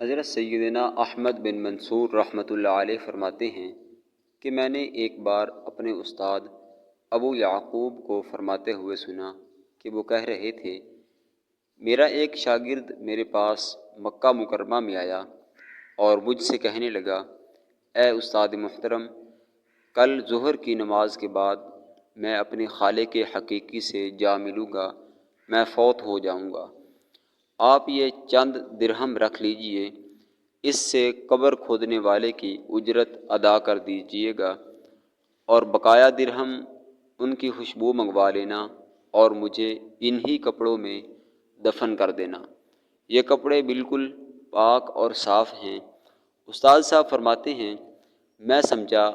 حضرت سیدنا احمد بن منصور رحمۃ اللہ علیہ فرماتے ہیں کہ میں نے ایک بار اپنے استاد ابو یعقوب کو فرماتے ہوئے سنا کہ وہ کہہ رہے تھے، میرا ایک شاگرد میرے پاس مکہ مکرمہ میں آیا اور مجھ سے کہنے لگا، اے استاد محترم، کل ظہر کی نماز کے بعد میں اپنے خالق حقیقی سے جا ملوں گا، میں فوت ہو جاؤں گا، آپ یہ چند درہم رکھ لیجئے، اس سے قبر کھودنے والے کی اجرت ادا کر دیجئے گا، اور بقایا درہم ان کی خوشبو منگوا لینا اور مجھے انہی کپڑوں میں دفن کر دینا، یہ کپڑے بالکل پاک اور صاف ہیں۔ استاد صاحب فرماتے ہیں، میں سمجھا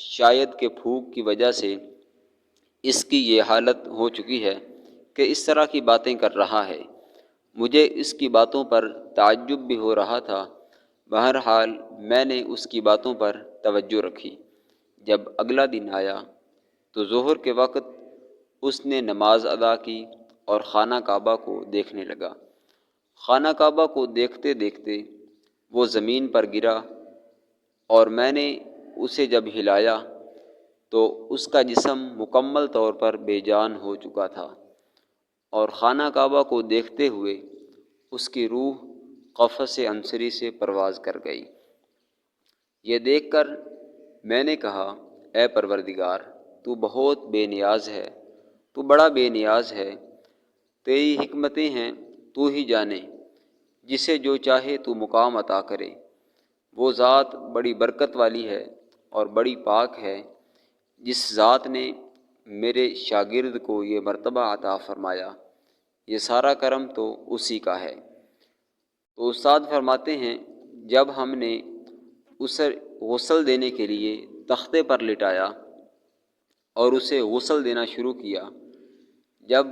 شاید کہ پھونک کی وجہ سے اس کی یہ حالت ہو چکی ہے کہ اس طرح کی باتیں کر رہا ہے۔ مجھے اس کی باتوں پر تعجب بھی ہو رہا تھا، بہرحال میں نے اس کی باتوں پر توجہ رکھی۔ جب اگلا دن آیا تو ظہر کے وقت اس نے نماز ادا کی اور خانہ کعبہ کو دیکھنے لگا۔ خانہ کعبہ کو دیکھتے دیکھتے وہ زمین پر گرا اور میں نے اسے جب ہلایا تو اس کا جسم مکمل طور پر بے جان ہو چکا تھا، اور خانہ کعبہ کو دیکھتے ہوئے اس کی روح قفس عنصری سے پرواز کر گئی۔ یہ دیکھ کر میں نے کہا، اے پروردگار، تو بہت بے نیاز ہے، تو بڑا بے نیاز ہے، تیری حکمتیں ہیں، تو ہی جانے، جسے جو چاہے تو مقام عطا کرے۔ وہ ذات بڑی برکت والی ہے اور بڑی پاک ہے، جس ذات نے میرے شاگرد کو یہ مرتبہ عطا فرمایا، یہ سارا کرم تو اسی کا ہے۔ تو استاد فرماتے ہیں، جب ہم نے اسے غسل دینے کے لیے تختے پر لٹایا اور اسے غسل دینا شروع کیا، جب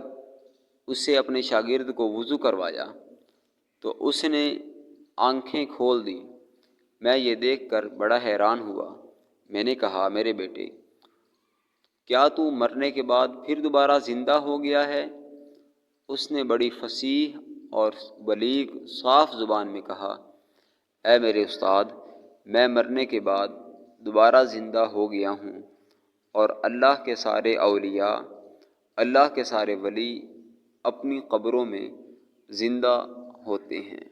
اسے اپنے شاگرد کو وضو کروایا تو اس نے آنکھیں کھول دیں۔ میں یہ دیکھ کر بڑا حیران ہوا۔ میں نے کہا، میرے بیٹے، کیا تو مرنے کے بعد پھر دوبارہ زندہ ہو گیا ہے؟ اس نے بڑی فصیح اور بلیغ صاف زبان میں کہا، اے میرے استاد، میں مرنے کے بعد دوبارہ زندہ ہو گیا ہوں، اور اللہ کے سارے اولیاء، اللہ کے سارے ولی اپنی قبروں میں زندہ ہوتے ہیں۔